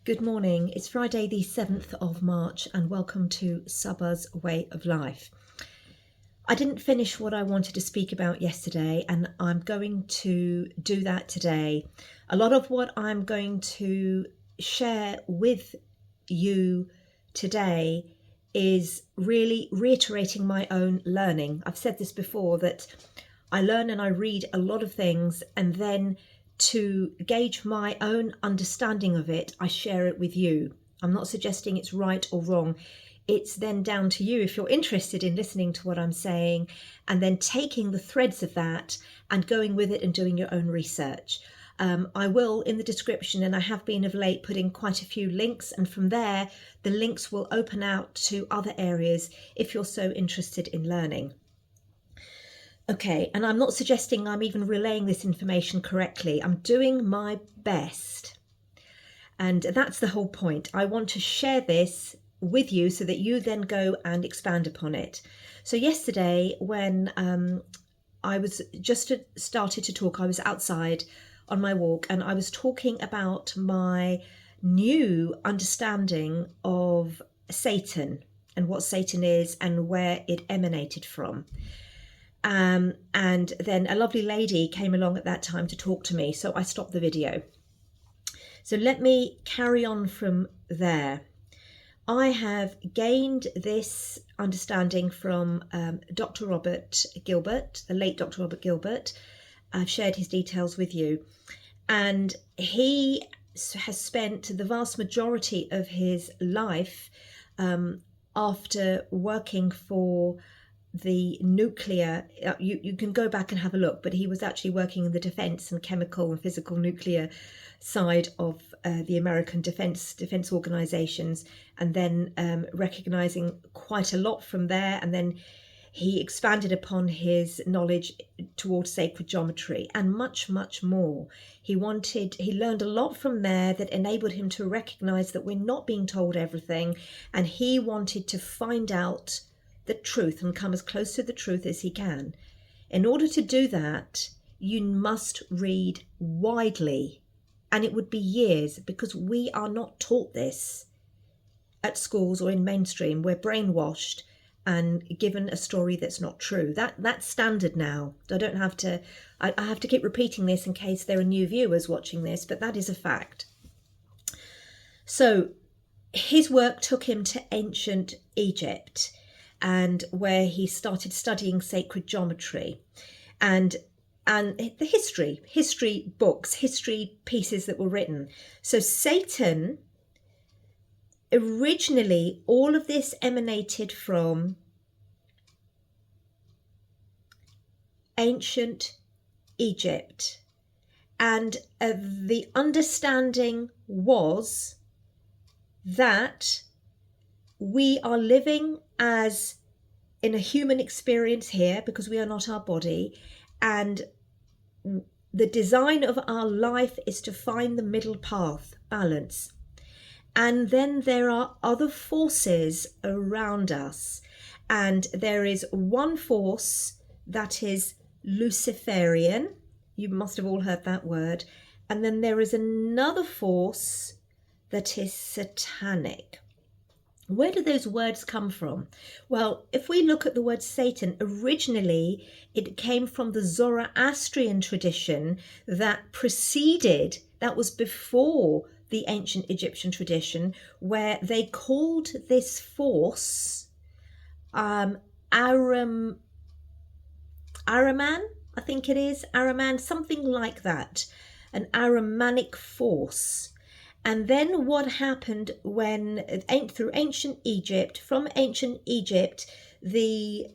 Good morning. It's Friday the 7th of March and welcome to Saba's Way of Life. I didn't finish what I wanted to speak about yesterday and I'm going to do that today. A lot of what I'm going to share with you today is really reiterating my own learning. I've said this before, that I learn and I read a lot of things, and then to gauge my own understanding of it, I share it with you. I'm not suggesting it's right or wrong. It's then down to you if you're interested in listening to what I'm saying and then taking the threads of that and going with it and doing your own research. I will, in the description, and I have been of late, put in quite a few links, and from there the links will open out to other areas if you're so interested in learning. Okay, and I'm not suggesting I'm even relaying this information correctly. I'm doing my best. And that's the whole point. I want to share this with you so that you then go and expand upon it. So yesterday, when I was just started to talk, I was outside on my walk and I was talking about my new understanding of Satan and what Satan is and where it emanated from. And then a lovely lady came along at that time to talk to me, so I stopped the video. So let me carry on from there. I have gained this understanding from Dr. Robert Gilbert, the late Dr. Robert Gilbert. I've shared his details with you. And he has spent the vast majority of his life after working for the nuclear, you can go back and have a look, but he was actually working in the defense and chemical and physical nuclear side of the American defense organizations, and then recognizing quite a lot from there. And then he expanded upon his knowledge towards sacred geometry and much, much more. He learned a lot from there that enabled him to recognize that we're not being told everything, and he wanted to find out the truth and come as close to the truth as he can. In order to do that, you must read widely, and it would be years, because we are not taught this at schools or in mainstream. We're brainwashed and given a story that's not true. That's standard now. I have to keep repeating this in case there are new viewers watching this, but that is a fact. So his work took him to ancient Egypt, and where he started studying sacred geometry and the history books, history pieces that were written. So Satan, originally, all of this emanated from ancient Egypt. And the understanding was that we are living as in a human experience here because we are not our body, and the design of our life is to find the middle path, balance. And then there are other forces around us, and there is one force that is Luciferian. You must have all heard that word. And then there is another force that is satanic. Where do those words come from? Well, if we look at the word Satan, originally it came from the Zoroastrian tradition that was before the ancient Egyptian tradition, where they called this force Ahriman, I think it is, Ahriman, something like that, an Ahrimanic force. And then what happened when through ancient Egypt, from ancient Egypt, there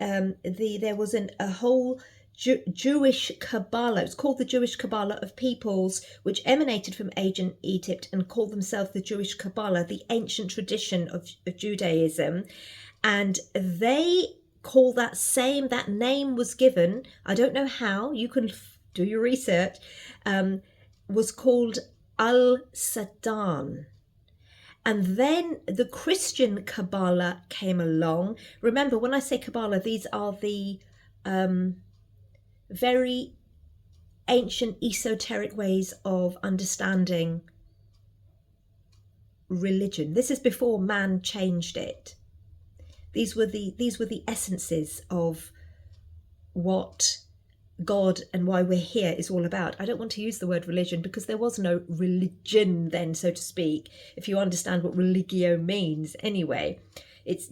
was a whole Jewish Kabbalah. It's called the Jewish Kabbalah of peoples, which emanated from ancient Egypt and called themselves the Jewish Kabbalah, the ancient tradition of Judaism. And they call that name was given, I don't know how, you can do your research, was called Al-Sadan. And then the Christian Kabbalah came along. Remember, when I say Kabbalah, these are the very ancient esoteric ways of understanding religion. This is before man changed it. These were the essences of what God and why we're here is all about. I don't want to use the word religion because there was no religion then, so to speak, if you understand what religio means anyway. It's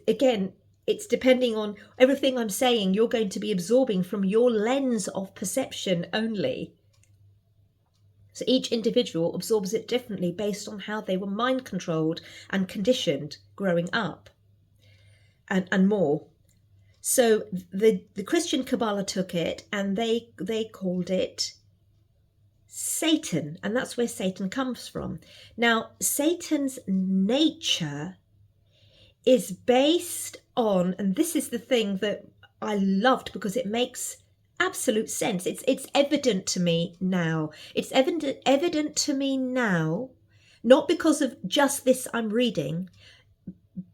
again, it's depending on everything I'm saying, you're going to be absorbing from your lens of perception only. So each individual absorbs it differently based on how they were mind controlled and conditioned growing up and more. So the Christian Kabbalah took it and they called it Satan, and that's where Satan comes from. Now, Satan's nature is based on, and this is the thing that I loved because it makes absolute sense. It's evident to me now. It's evident to me now, not because of just this I'm reading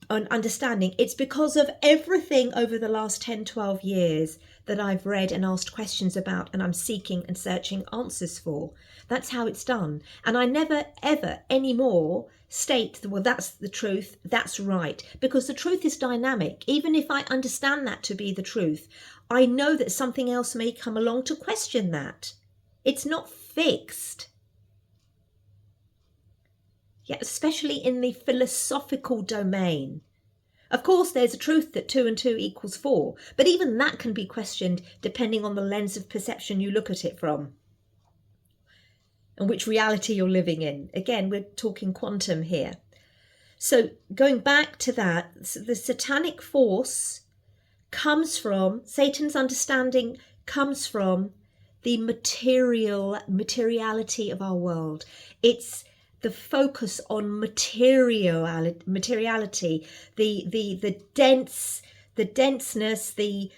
and understanding. It's because of everything over the last 10, 12 years that I've read and asked questions about, and I'm seeking and searching answers for. That's how it's done. And I never, ever anymore state, well, that's the truth, that's right, because the truth is dynamic. Even if I understand that to be the truth, I know that something else may come along to question that. It's not fixed. Yeah, especially in the philosophical domain. Of course, there's a truth that 2 and 2 equals 4, but even that can be questioned depending on the lens of perception you look at it from and which reality you're living in. Again, we're talking quantum here. So going back to that, the satanic force comes from, Satan's understanding comes from the materiality of our world. It's the focus on materiality, the denseness, the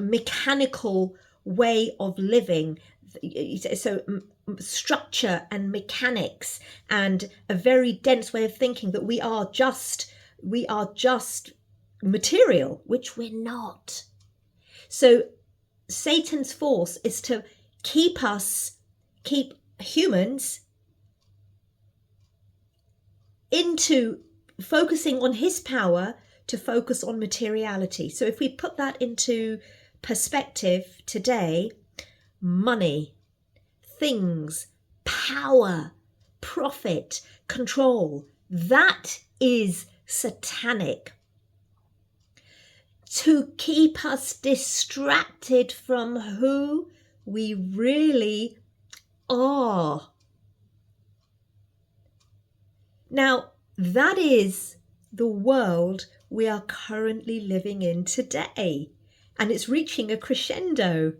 mechanical way of living. So structure and mechanics and a very dense way of thinking that we are just material, which we're not. So Satan's force is to keep humans into focusing on his power to focus on materiality. So if we put that into perspective today, money, things, power, profit, control, that is satanic. To keep us distracted from who we really are. Now, that is the world we are currently living in today, and it's reaching a crescendo.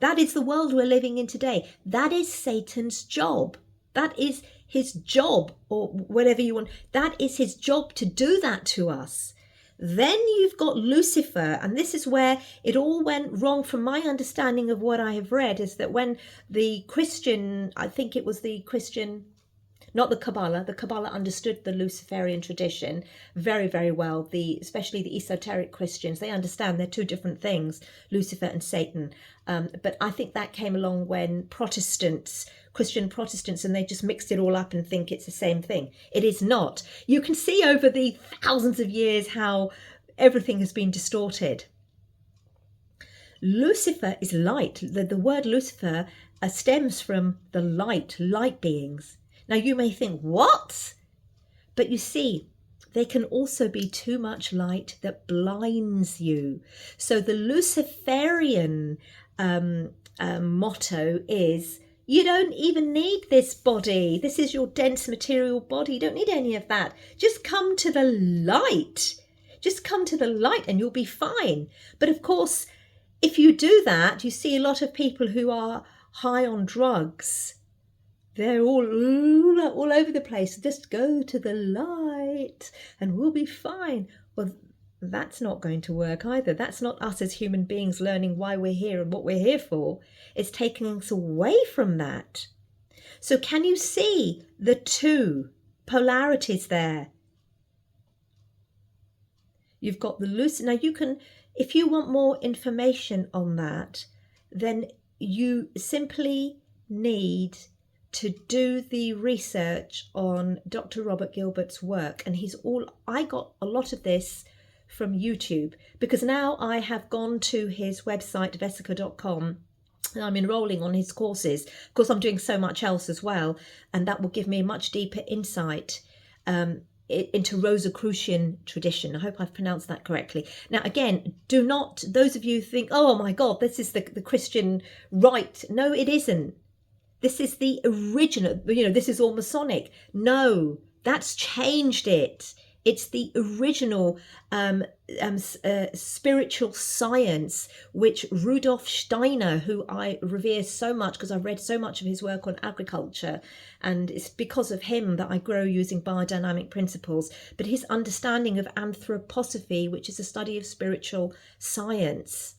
That is the world we're living in today. That is Satan's job. That is his job, or whatever you want. That is his job, to do that to us. Then you've got Lucifer, and this is where it all went wrong from my understanding of what I have read, is that when the Christian, I think it was the Christian, not the Kabbalah understood the Luciferian tradition very, very well. Especially the esoteric Christians, they understand they're two different things, Lucifer and Satan. But I think that came along when Christian Protestants, and they just mixed it all up and think it's the same thing. It is not. You can see over the thousands of years how everything has been distorted. Lucifer is light. The word Lucifer stems from the light beings. Now you may think, what? But you see, there can also be too much light that blinds you. So the Luciferian motto is, you don't even need this body. This is your dense material body. You don't need any of that. Just come to the light. Just come to the light and you'll be fine. But of course, if you do that, you see a lot of people who are high on drugs. They're all over the place. Just go to the light and we'll be fine. Well, that's not going to work either. That's not us as human beings learning why we're here and what we're here for. It's taking us away from that. So can you see the two polarities there? You've got the Lucifer. Now you can, if you want more information on that, then you simply need to do the research on Dr. Robert Gilbert's work, and I got a lot of this from YouTube, because now I have gone to his website vesica.com and I'm enrolling on his courses. Of course, I'm doing so much else as well, and that will give me a much deeper insight into Rosicrucian tradition. I hope I've pronounced that correctly. Now, again, do not, those of you think, oh my God, this is the Christian rite. No, it isn't. This is the original, this is all Masonic. No, that's changed it. It's the original spiritual science, which Rudolf Steiner, who I revere so much because I've read so much of his work on agriculture, and it's because of him that I grow using biodynamic principles, but his understanding of anthroposophy, which is a study of spiritual science,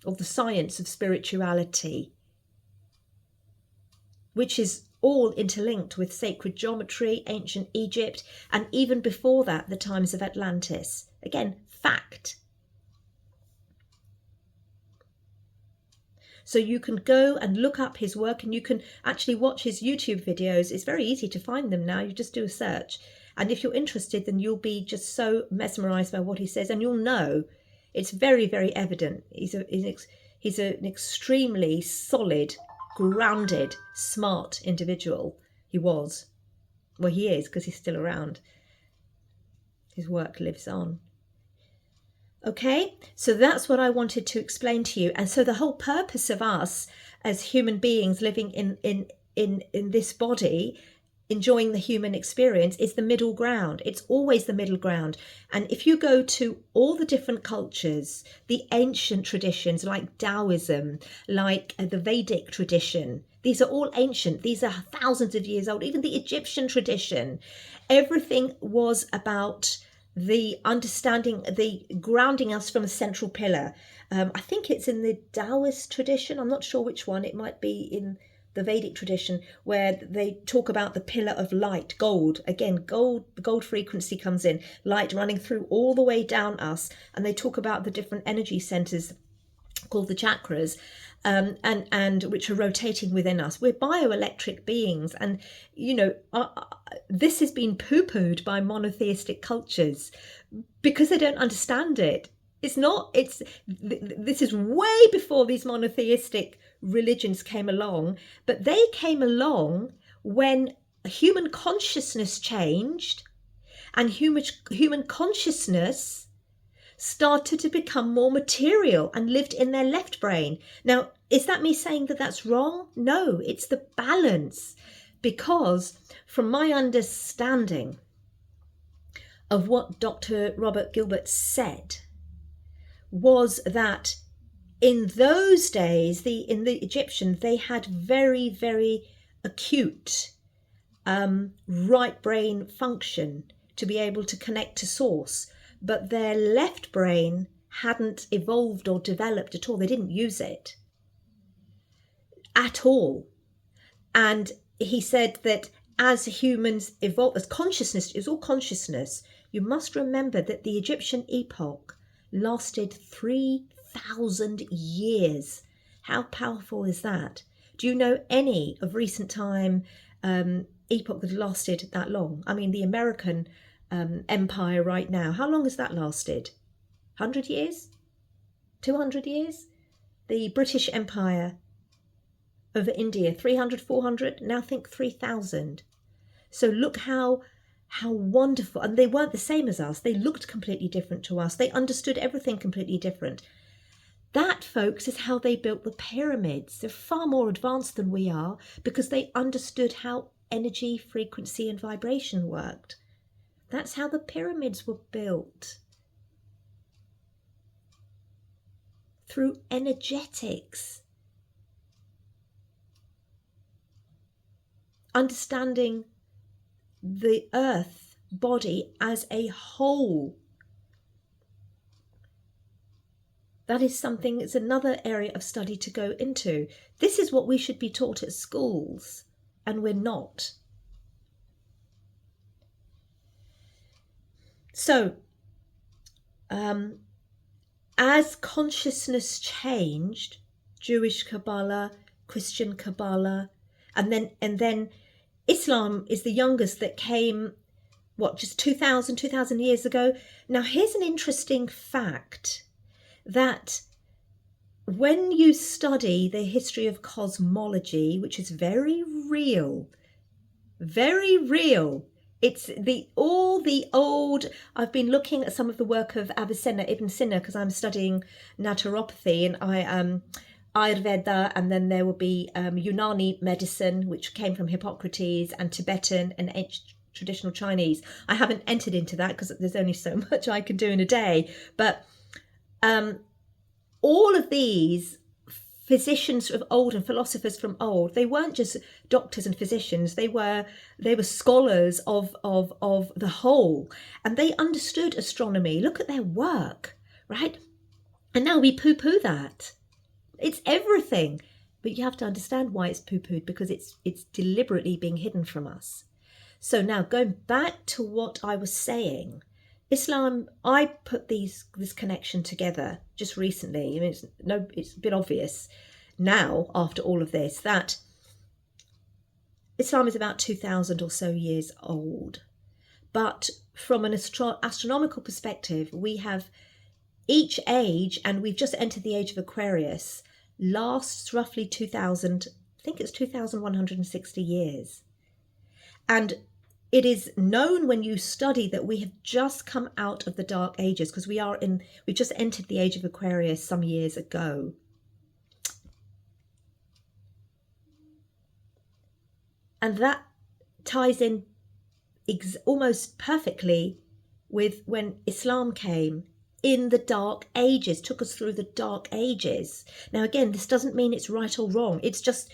of the science of spirituality, which is all interlinked with sacred geometry, ancient Egypt, and even before that, the times of Atlantis. Again, fact. So you can go and look up his work, and you can actually watch his YouTube videos. It's very easy to find them now. You just do a search. And if you're interested, then you'll be just so mesmerized by what he says, and you'll know it's very, very evident. He's an extremely solid, grounded, smart individual. He was. Well, he is, because he's still around. His work lives on. Okay, so that's what I wanted to explain to you. And so the whole purpose of us as human beings living in this body, enjoying the human experience, is the middle ground. It's always the middle ground. And if you go to all the different cultures, the ancient traditions like Taoism, like the Vedic tradition, these are all ancient. These are thousands of years old. Even the Egyptian tradition, everything was about the understanding, the grounding us from a central pillar. I think it's in the Taoist tradition. I'm not sure which one. It might be in the Vedic tradition, where they talk about the pillar of light, gold. Again, the gold frequency comes in, light running through all the way down us. And they talk about the different energy centers called the chakras, and which are rotating within us. We're bioelectric beings, and this has been poo-pooed by monotheistic cultures because they don't understand it. This is way before these monotheistic religions came along, but they came along when human consciousness changed, and human consciousness started to become more material and lived in their left brain. Now, is that me saying that that's wrong? No, it's the balance. Because from my understanding of what Dr. Robert Gilbert said, was that in those days, in the Egyptian, they had very, very acute right brain function to be able to connect to source. But their left brain hadn't evolved or developed at all. They didn't use it at all. And he said that as humans evolve, as consciousness is all consciousness, you must remember that the Egyptian epoch lasted 3,000 years. How powerful is that? Do you know any of recent time epoch that lasted that long? I mean, the American empire right now, how long has that lasted? 100 years? 200 years? The British Empire over India, 300, 400, now think 3,000. So look how wonderful. And they weren't the same as us. They looked completely different to us. They understood everything completely different. That, folks, is how they built the pyramids. They're far more advanced than we are because they understood how energy, frequency, and vibration worked. That's how the pyramids were built. Through energetics. Understanding the earth body as a whole. That is something, it's another area of study to go into. This is what we should be taught at schools, and we're not. So, as consciousness changed, Jewish Kabbalah, Christian Kabbalah, And then Islam is the youngest that came, what, just 2,000 years ago. Now, here's an interesting fact, that when you study the history of cosmology, which is very real, it's all the old. I've been looking at some of the work of Avicenna, Ibn Sina, because I'm studying naturopathy, and Ayurveda, and then there will be Unani medicine, which came from Hippocrates, and Tibetan and ancient traditional Chinese. I haven't entered into that because there's only so much I can do in a day, but all of these physicians of old and philosophers from old, they weren't just doctors and physicians, they were scholars of the whole, and they understood astronomy. Look at their work, right? And now we poo-poo that. It's everything, but you have to understand why it's poo-pooed, because it's deliberately being hidden from us. So now, going back to what I was saying, Islam, I put this connection together just recently. I mean, it's a bit obvious now after all of this that Islam is about 2,000 or so years old. But from an astronomical perspective, we have each age, and we've just entered the age of Aquarius, lasts roughly 2,000, I think it's 2,160 years. And it is known when you study that we have just come out of the Dark Ages, because we've just entered the age of Aquarius some years ago. And that ties in almost perfectly with when Islam came in the Dark Ages, took us through the Dark Ages. Now, again, this doesn't mean it's right or wrong. It's just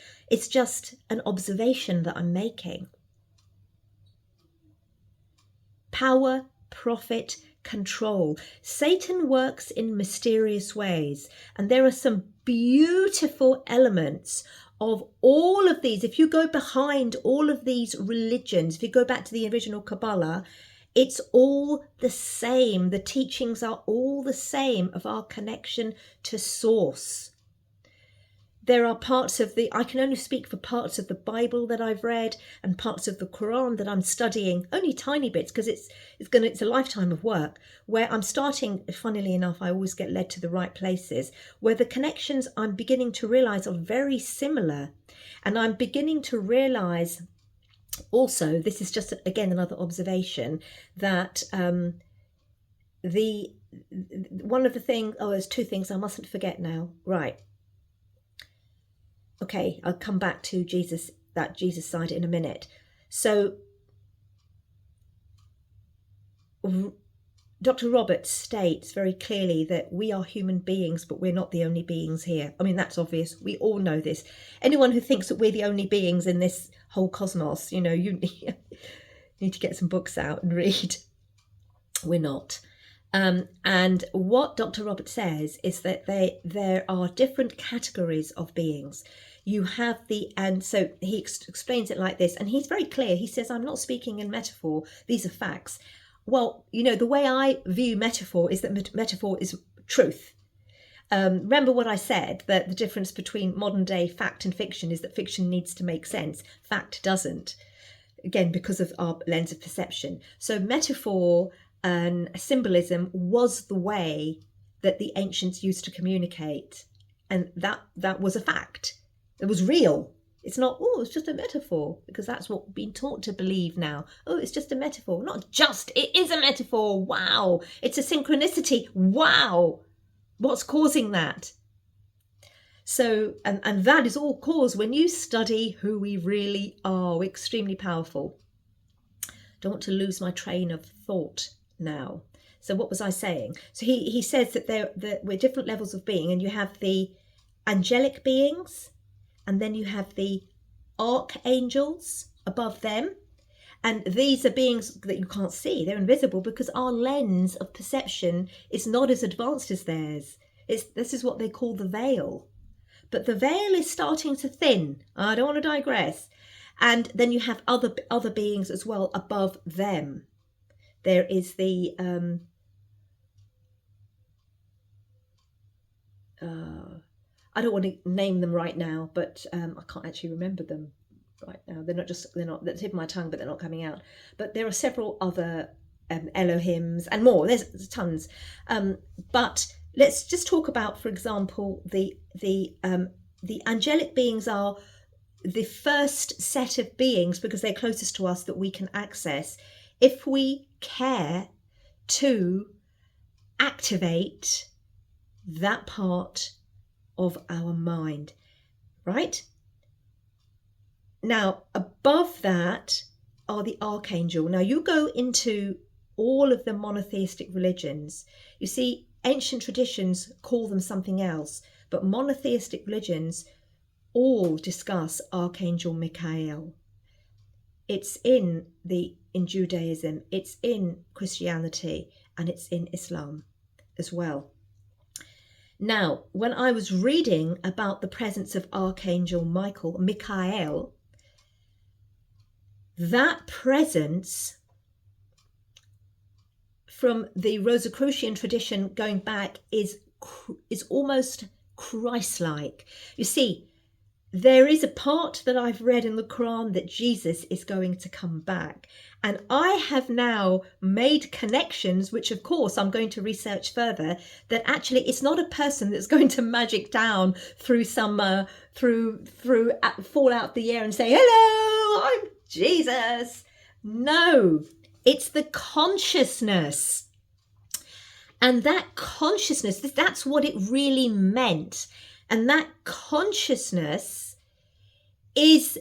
an observation that I'm making. Power, profit, control. Satan works in mysterious ways, and there are some beautiful elements of all of these. If you go behind all of these religions, if you go back to the original Kabbalah, it's all the same. The teachings are all the same of our connection to Source. There are parts of I can only speak for parts of the Bible that I've read and parts of the Qur'an that I'm studying, only tiny bits, because it's a lifetime of work, where I'm starting, funnily enough, I always get led to the right places, where the connections I'm beginning to realize are very similar. And I'm beginning to realize also, this is just, again, another observation, that one of the things, there's two things I mustn't forget now. Right. Okay, I'll come back to that Jesus side in a minute. So Dr. Roberts states very clearly that we are human beings, but we're not the only beings here. I mean, that's obvious. We all know this. Anyone who thinks that we're the only beings in this whole cosmos, you need to get some books out and read. We're not. And what Dr. Roberts says is that there are different categories of beings. You have and so he explains it like this, and he's very clear. He says, I'm not speaking in metaphor. These are facts. Well, the way I view metaphor is that metaphor is truth. Remember what I said, that the difference between modern day fact and fiction is that fiction needs to make sense. Fact doesn't. Again, because of our lens of perception. So metaphor and symbolism was the way that the ancients used to communicate. And that was a fact. It was real. It's not, it's just a metaphor, because that's what we've been taught to believe now. It's just a metaphor. Not just, it is a metaphor. Wow. It's a synchronicity. Wow. What's causing that? So, and that is all caused when you study who we really are. We're extremely powerful. Don't want to lose my train of thought now. So what was I saying? So he says that we're different levels of being, and you have the angelic beings, and then you have the archangels above them. And these are beings that you can't see. They're invisible because our lens of perception is not as advanced as theirs. This is what they call the veil. But the veil is starting to thin. I don't want to digress. And then you have other beings as well above them. There is the I don't want to name them right now, but I can't actually remember them. right now. They're not, that's tip of my tongue, but they're not coming out. But there are several other Elohims and more. There's tons. But let's just talk about, for example, the angelic beings are the first set of beings, because they're closest to us, that we can access if we care to activate that part of our mind, right? Now, above that are the archangel. Now, you go into all of the monotheistic religions. You see, ancient traditions call them something else, but monotheistic religions all discuss Archangel Michael. It's in Judaism, it's in Christianity, and it's in Islam as well. Now, when I was reading about the presence of Archangel Michael, that presence from the Rosicrucian tradition going back is almost Christ-like. You see, there is a part that I've read in the Qur'an that Jesus is going to come back. And I have now made connections, which of course I'm going to research further, that actually it's not a person that's going to magic down through some, fall out the air and say, hello, I'm Jesus. No, it's the consciousness. And that consciousness, that's what it really meant. And that consciousness is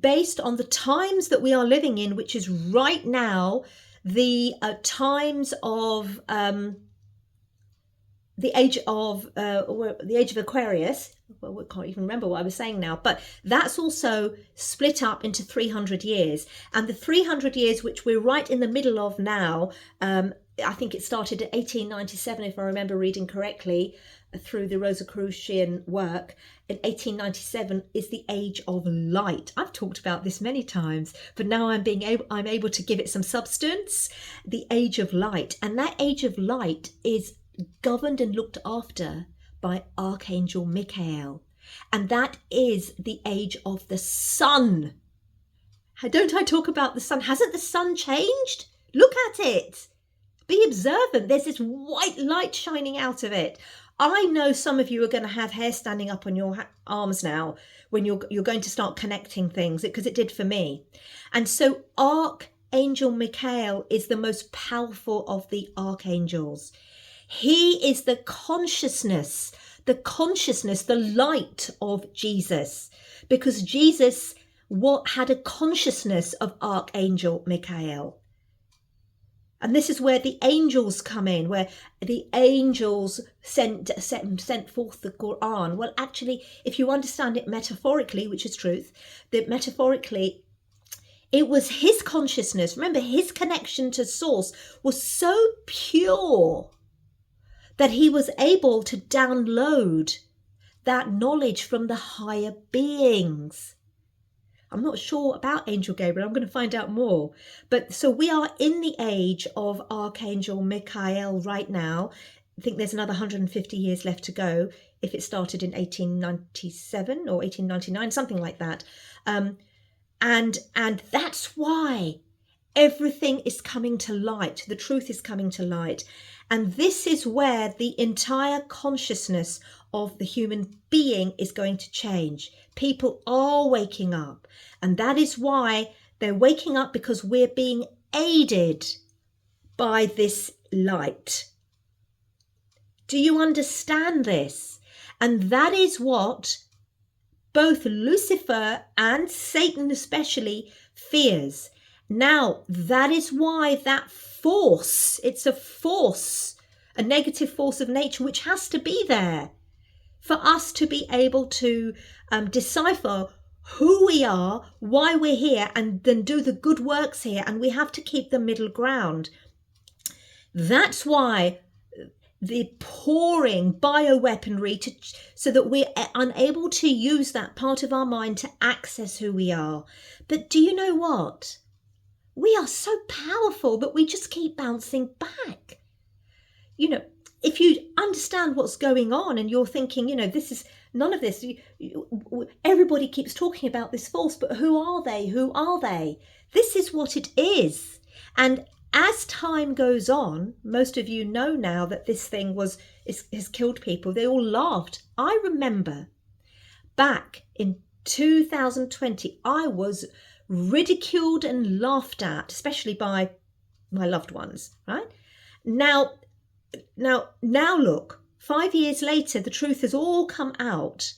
based on the times that we are living in, which is right now the times of the age of Aquarius. Well, I can't even remember what I was saying now, but that's also split up into 300 years. And the 300 years which we're right in the middle of now, I think it started at 1897, if I remember reading correctly, through the Rosicrucian work. In 1897 is the age of light. I've talked about this many times, but now I'm able to give it some substance. The age of light, and that age of light is governed and looked after by Archangel Michael, and that is the age of the sun. Don't I talk about the sun? Hasn't the sun changed? Look at it. Be observant. There's this white light shining out of it. I know some of you are going to have hair standing up on your arms now when you're going to start connecting things, because it did for me. And so Archangel Michael is the most powerful of the archangels. He is the consciousness, the light of Jesus, because Jesus had a consciousness of Archangel Michael. And this is where the angels come in, where the angels sent forth the Qur'an. Well, actually, if you understand it metaphorically, which is truth, that metaphorically, it was his consciousness. Remember, his connection to source was so pure that he was able to download that knowledge from the higher beings. I'm not sure about Angel Gabriel. I'm going to find out more. But so we are in the age of Archangel Michael right now. I think there's another 150 years left to go if it started in 1897 or 1899, something like that. And that's why everything is coming to light. The truth is coming to light. And this is where the entire consciousness of the human being is going to change. People are waking up. And that is why they're waking up, because we're being aided by this light. Do you understand this? And that is what both Lucifer and Satan especially fears. Now, that is why that force, it's a force, a negative force of nature, which has to be there for us to be able to decipher who we are, why we're here, and then do the good works here. And we have to keep the middle ground. That's why the pouring bioweaponry so that we're unable to use that part of our mind to access who we are. But do you know what? We are so powerful that we just keep bouncing back. You know, if you understand what's going on and you're thinking, you know, this is None of this. Everybody keeps talking about this force, but who are they? Who are they? This is what it is. And as time goes on, most of you know now that this thing has killed people. They all laughed. I remember back in 2020, I was ridiculed and laughed at, especially by my loved ones, right? Now look, 5 years later, the truth has all come out,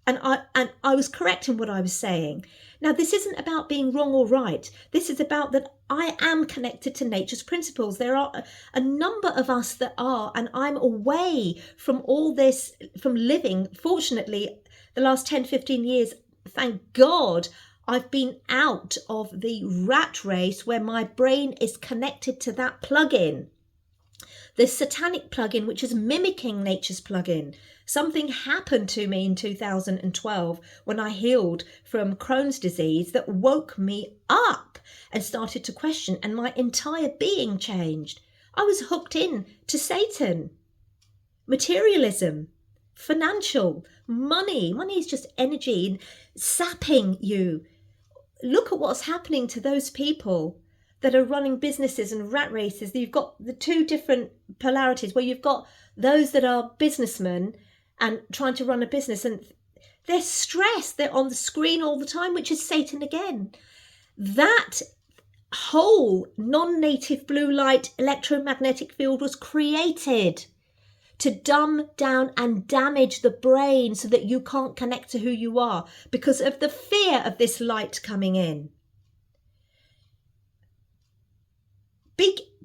and I was correct in what I was saying. Now, this isn't about being wrong or right. This is about that I am connected to nature's principles. There are a number of us that are, and I'm away from all this, from living. Fortunately, the last 10, 15 years, thank God, I've been out of the rat race where my brain is connected to that plug-in. The satanic plug-in, which is mimicking nature's plug-in. Something happened to me in 2012 when I healed from Crohn's disease that woke me up and started to question, and my entire being changed. I was hooked in to Satan, materialism, financial, money. Money is just energy sapping you. Look at what's happening to those people that are running businesses and rat races. You've got the two different polarities where you've got those that are businessmen and trying to run a business, and they're stressed. They're on the screen all the time, which is Satan again. That whole non-native blue light electromagnetic field was created to dumb down and damage the brain so that you can't connect to who you are because of the fear of this light coming in.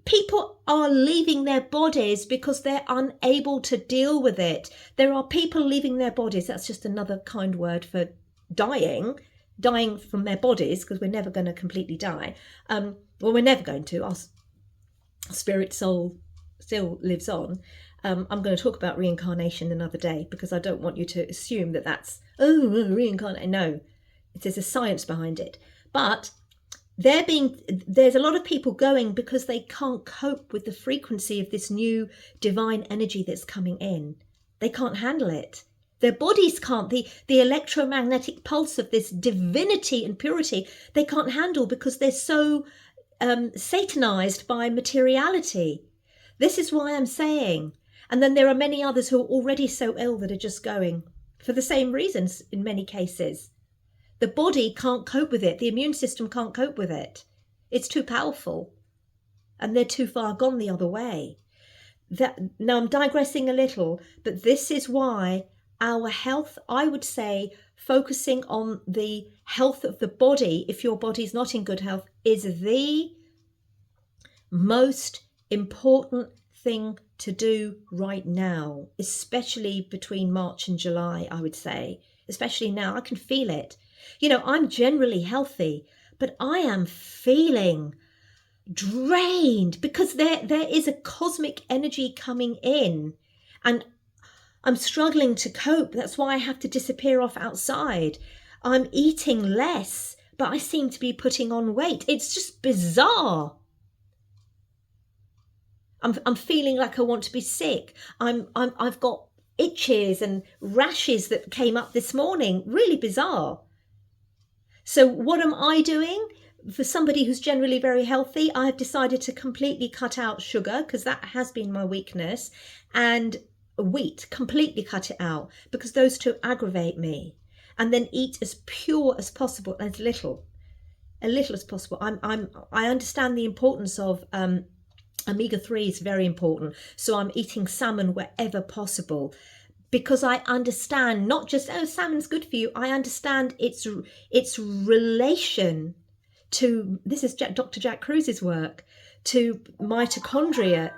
People are leaving their bodies because they're unable to deal with it. There are people leaving their bodies. That's just another kind word for dying from their bodies, because we're never going to completely die. Well, we're never going to. Our spirit soul still lives on. I'm going to talk about reincarnation another day, because I don't want you to assume that that's, reincarnate. No, there's a science behind it. But there's a lot of people going because they can't cope with the frequency of this new divine energy that's coming in. They can't handle it. Their bodies can't. The electromagnetic pulse of this divinity and purity, they can't handle because they're so satanized by materiality. This is why I'm saying. And then there are many others who are already so ill that are just going for the same reasons in many cases. The body can't cope with it. The immune system can't cope with it. It's too powerful. And they're too far gone the other way. Now I'm digressing a little, but this is why our health, I would say, focusing on the health of the body, if your body's not in good health, is the most important thing to do right now, especially between March and July, I would say. Especially now, I can feel it. You know, I'm generally healthy, but I am feeling drained because there is a cosmic energy coming in, and I'm struggling to cope. That's why I have to disappear off outside. I'm eating less, but I seem to be putting on weight. It's just bizarre. I'm feeling like I want to be sick. I've got itches and rashes that came up this morning. Really bizarre. So what am I doing? For somebody who's generally very healthy, I have decided to completely cut out sugar, because that has been my weakness, and wheat, completely cut it out, because those two aggravate me. And then eat as pure as possible, as little as possible. I understand the importance of omega-3 is very important. So I'm eating salmon wherever possible, because I understand not just, salmon's good for you. I understand its relation to, this is Dr. Jack Kruse's work, to mitochondrial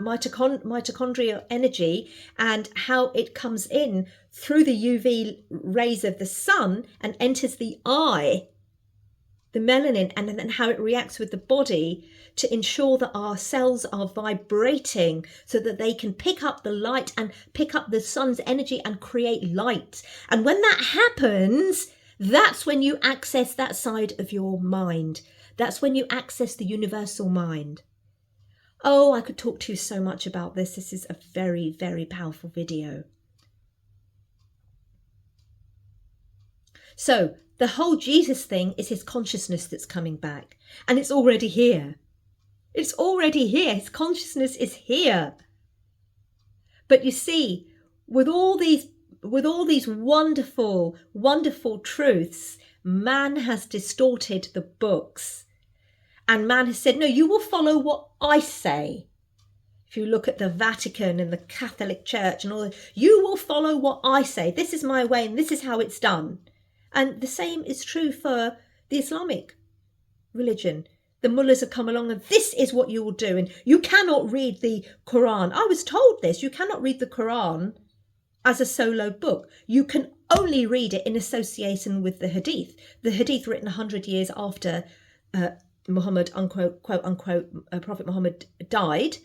energy, and how it comes in through the UV rays of the sun and enters the eye, the melanin, and then how it reacts with the body to ensure that our cells are vibrating so that they can pick up the light and pick up the sun's energy and create light. And when that happens, that's when you access that side of your mind. That's when you access the universal mind. Oh, I could talk to you so much about this. This is a very, very powerful video. So the whole Jesus thing is his consciousness that's coming back, and it's already here. It's already here. His consciousness is here. But you see, with all these wonderful, wonderful truths, man has distorted the books. And man has said, no, you will follow what I say. If you look at the Vatican and the Catholic Church and all that, you will follow what I say. This is my way and this is how it's done. And the same is true for the Islamic religion. The mullahs have come along and this is what you will do. And you cannot read the Qur'an. I was told this. You cannot read the Qur'an as a solo book. You can only read it in association with the Hadith. The Hadith written 100 years after Muhammad, unquote, quote unquote, Prophet Muhammad died.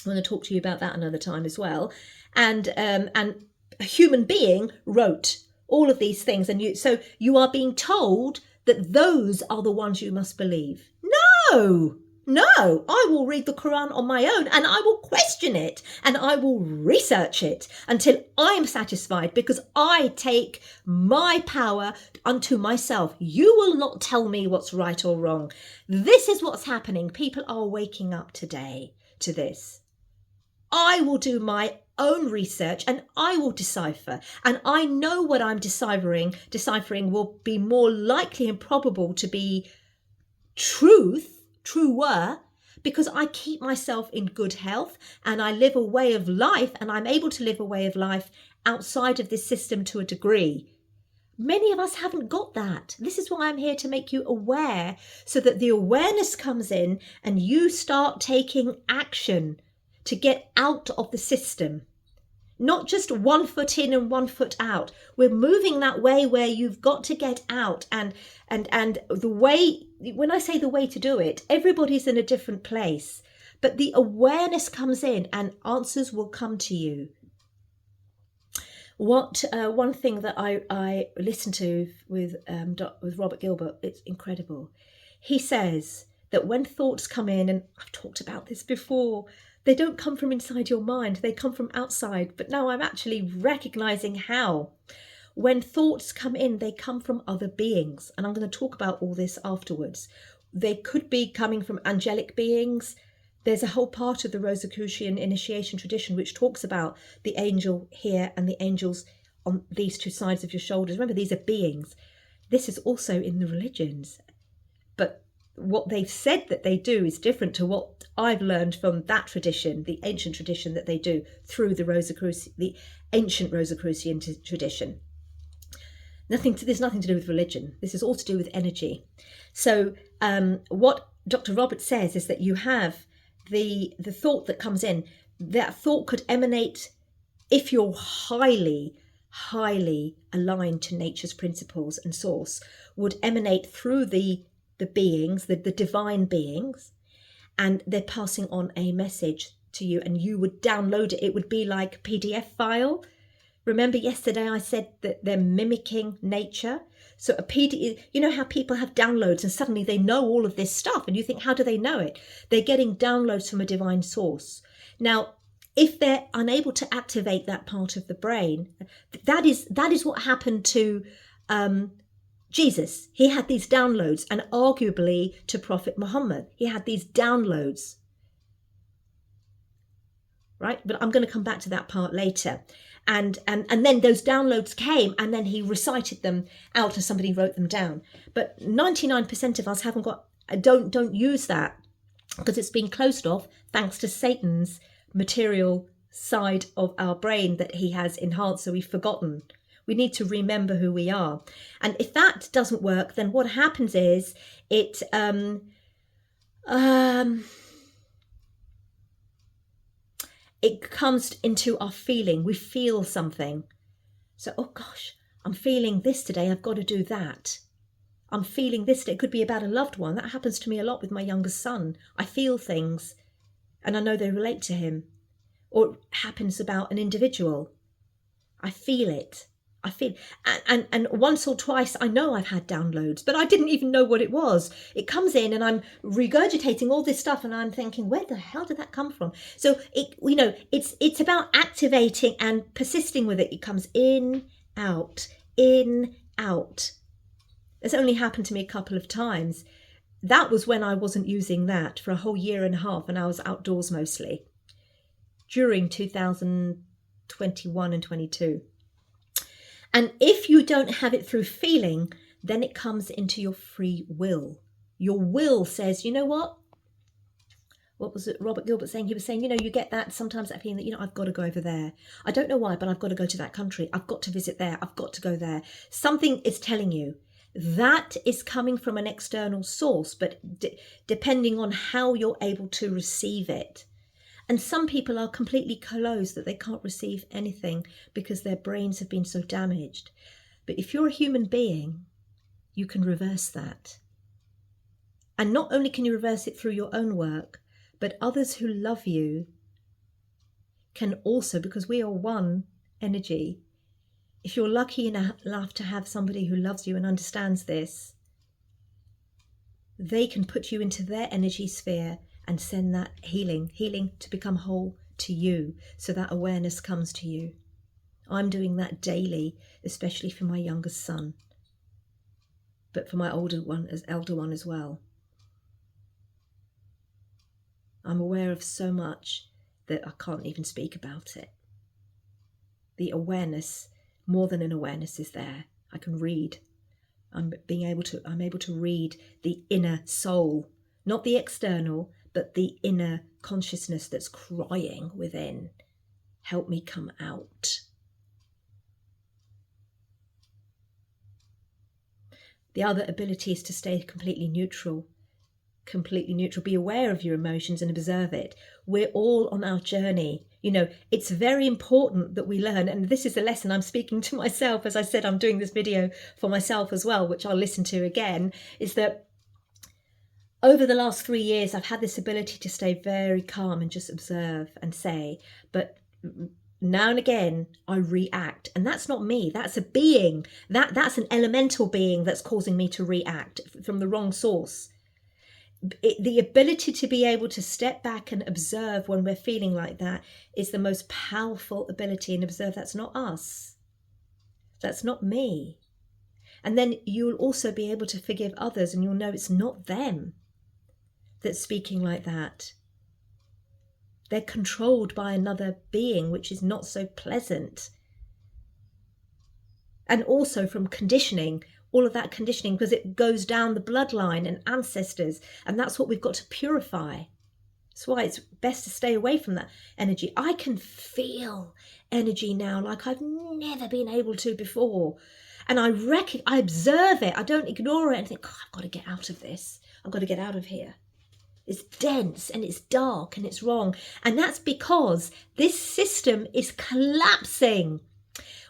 I'm going to talk to you about that another time as well. And a human being wrote all of these things. And so you are being told that those are the ones you must believe. No, I will read the Quran on my own and I will question it and I will research it until I'm satisfied, because I take my power unto myself. You will not tell me what's right or wrong. This is what's happening. People are waking up today to this. I will do my own research and I will decipher, and I know what I'm deciphering will be more likely and probable to be truer, because I keep myself in good health and I live a way of life, and I'm able to live a way of life outside of this system to a degree. Many of us haven't got that. This is why I'm here to make you aware, so that the awareness comes in and you start taking action to get out of the system. Not just 1 foot in and 1 foot out. We're moving that way where you've got to get out. And the way, when I say the way to do it, everybody's in a different place. But the awareness comes in and answers will come to you. One thing that I listened to with Robert Gilbert, it's incredible. He says that when thoughts come in, and I've talked about this before, they don't come from inside your mind, they come from outside. But now I'm actually recognizing how. When thoughts come in, they come from other beings. And I'm going to talk about all this afterwards. They could be coming from angelic beings. There's a whole part of the Rosicrucian initiation tradition which talks about the angel here and the angels on these two sides of your shoulders. Remember, these are beings. This is also in the religions. But what they've said that they do is different to what I've learned from that tradition, the ancient tradition that they do through the ancient Rosicrucian tradition. There's nothing to do with religion. This is all to do with energy. So what Dr. Roberts says is that you have the thought that comes in. That thought could emanate, if you're highly aligned to nature's principles and source, would emanate through the beings, the divine beings, and they're passing on a message to you, and you would download it. It would be like a PDF file. Remember yesterday I said that they're mimicking nature. So a PDF, you know how people have downloads and suddenly they know all of this stuff, and you think, how do they know it? They're getting downloads from a divine source. Now, if they're unable to activate that part of the brain, that is what happened to Jesus. He had these downloads, and arguably to Prophet Muhammad, he had these downloads, right? But I'm going to come back to that part later. And then those downloads came, and then he recited them out and somebody wrote them down. But 99% of us don't use that, because it's been closed off thanks to Satan's material side of our brain that he has enhanced, so we've forgotten. We need to remember who we are. And if that doesn't work, then what happens is it comes into our feeling. We feel something. So, oh gosh, I'm feeling this today. I've got to do that. I'm feeling this today. It could be about a loved one. That happens to me a lot with my youngest son. I feel things and I know they relate to him. Or it happens about an individual. I feel it. And once or twice I know I've had downloads, but I didn't even know what it was. It comes in and I'm regurgitating all this stuff and I'm thinking, where the hell did that come from? So it's about activating and persisting with it. It comes in, out, out. It's only happened to me a couple of times. That was when I wasn't using that for a whole year and a half, and I was outdoors mostly during 2021 and 22. And if you don't have it through feeling, then it comes into your free will. Your will says, you know what was it Robert Gilbert saying? He was saying, you get that sometimes, that feeling that, I've got to go over there. I don't know why, but I've got to go to that country. I've got to visit there. I've got to go there. Something is telling you. That is coming from an external source, but depending on how you're able to receive it. And some people are completely closed, that they can't receive anything because their brains have been so damaged. But if you're a human being, you can reverse that. And not only can you reverse it through your own work, but others who love you can also, because we are one energy. If you're lucky enough to have somebody who loves you and understands this, they can put you into their energy sphere and send that healing to become whole to you, so that awareness comes to you. I'm doing that daily, especially for my youngest son, but for my elder one as well. I'm aware of so much that I can't even speak about it. The awareness, more than an awareness, is there. I can read. I'm able to read the inner soul, not the external, but the inner consciousness that's crying within. Help me come out. The other ability is to stay completely neutral. Be aware of your emotions and observe it. We're all on our journey. It's very important that we learn, and this is a lesson I'm speaking to myself. As I said, I'm doing this video for myself as well, which I'll listen to again, is that over the last 3 years, I've had this ability to stay very calm and just observe and say, but now and again I react, and that's not me. That's a being. That's an elemental being that's causing me to react from the wrong source. The ability to be able to step back and observe when we're feeling like that is the most powerful ability, and observe that's not us. That's not me. And then you'll also be able to forgive others, and you'll know it's not them that's speaking like that. They're controlled by another being, which is not so pleasant. And also from conditioning, all of that conditioning, because it goes down the bloodline and ancestors, and that's what we've got to purify. That's why it's best to stay away from that energy. I can feel energy now like I've never been able to before. And I observe it. I don't ignore it and think, I've got to get out of this. I've got to get out of here. It's dense and it's dark and it's wrong. And that's because this system is collapsing.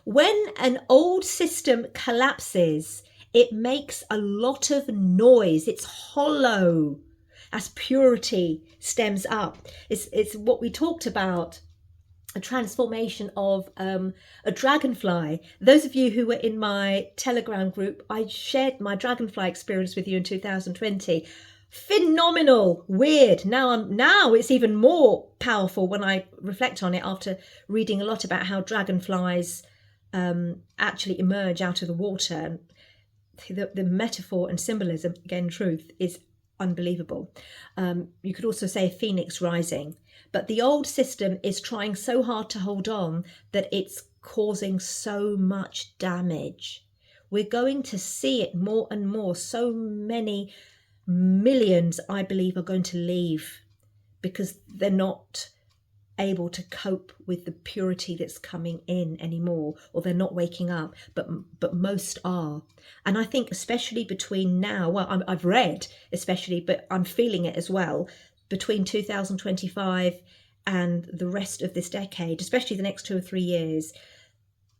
When an old system collapses, it makes a lot of noise. It's hollow as purity stems up. It's what we talked about, a transformation of a dragonfly. Those of you who were in my Telegram group, I shared my dragonfly experience with you in 2020. Phenomenal, weird. Now it's even more powerful when I reflect on it after reading a lot about how dragonflies actually emerge out of the water. The metaphor and symbolism, again, truth, is unbelievable. You could also say a phoenix rising, but the old system is trying so hard to hold on that it's causing so much damage. We're going to see it more and more. So many millions, I believe, are going to leave because they're not able to cope with the purity that's coming in anymore, or they're not waking up, but most are. And I think especially between now, well, I've read especially, but I'm feeling it as well, between 2025 and the rest of this decade, especially the next 2 or 3 years,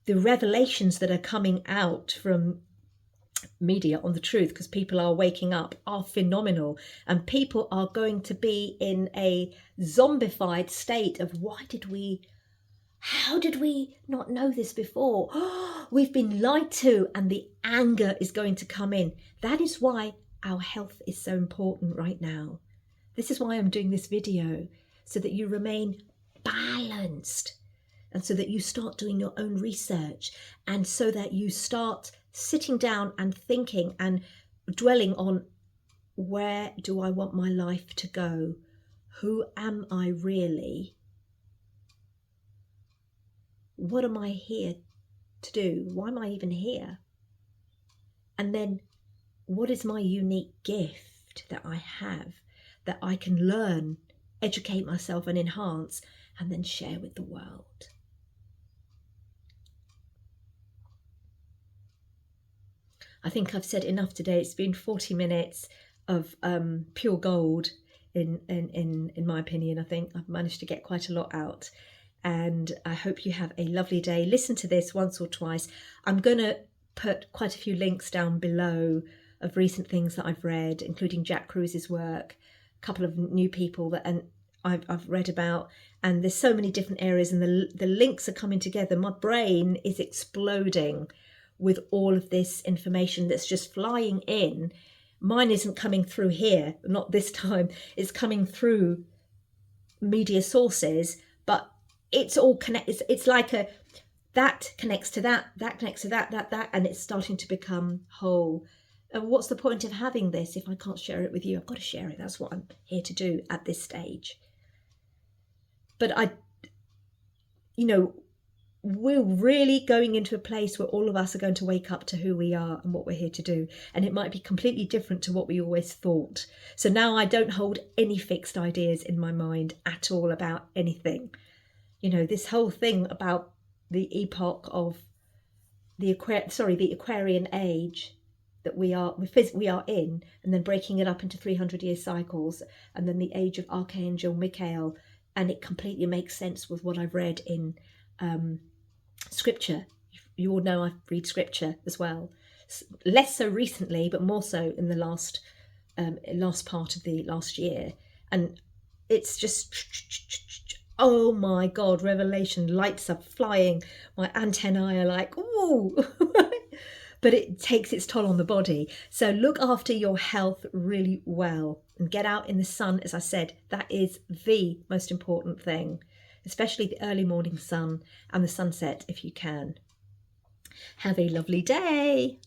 the revelations that are coming out from media on the truth, because people are waking up, are phenomenal, and people are going to be in a zombified state of how did we not know this before? We've been lied to, and the anger is going to come in. That is why our health is so important right now. This is why I'm doing this video, so that you remain balanced, and so that you start doing your own research, and so that you start sitting down and thinking and dwelling on, where do I want my life to go? Who am I really? What am I here to do? Why am I even here? And then what is my unique gift that I have, that I can learn, educate myself and enhance, and then share with the world? I think I've said enough today. It's been 40 minutes of pure gold in my opinion. I think I've managed to get quite a lot out, and I hope you have a lovely day. Listen to this once or twice. I'm going to put quite a few links down below of recent things that I've read, including Jack Kruse's work, a couple of new people that I've read about, and there's so many different areas, and the links are coming together. My brain is exploding with all of this information that's just flying in. Mine isn't coming through here, not this time. It's coming through media sources, but it's all connected. It's like that connects to that connects to that, and it's starting to become whole. And what's the point of having this if I can't share it with you? I've got to share it. That's what I'm here to do at this stage. But we're really going into a place where all of us are going to wake up to who we are and what we're here to do. And it might be completely different to what we always thought. So now I don't hold any fixed ideas in my mind at all about anything. This whole thing about the epoch of the Aquarian age that we are in, and then breaking it up into 300-year cycles, and then the age of Archangel Michael, and it completely makes sense with what I've read in scripture. You all know I read scripture as well, less so recently, but more so in the last part of the last year, and it's just, oh my God, revelation, lights are flying, my antennae are like, ooh. But it takes its toll on the body. So look after your health really well and get out in the sun. As I said, that is the most important thing, especially the early morning sun and the sunset if you can. Have a lovely day.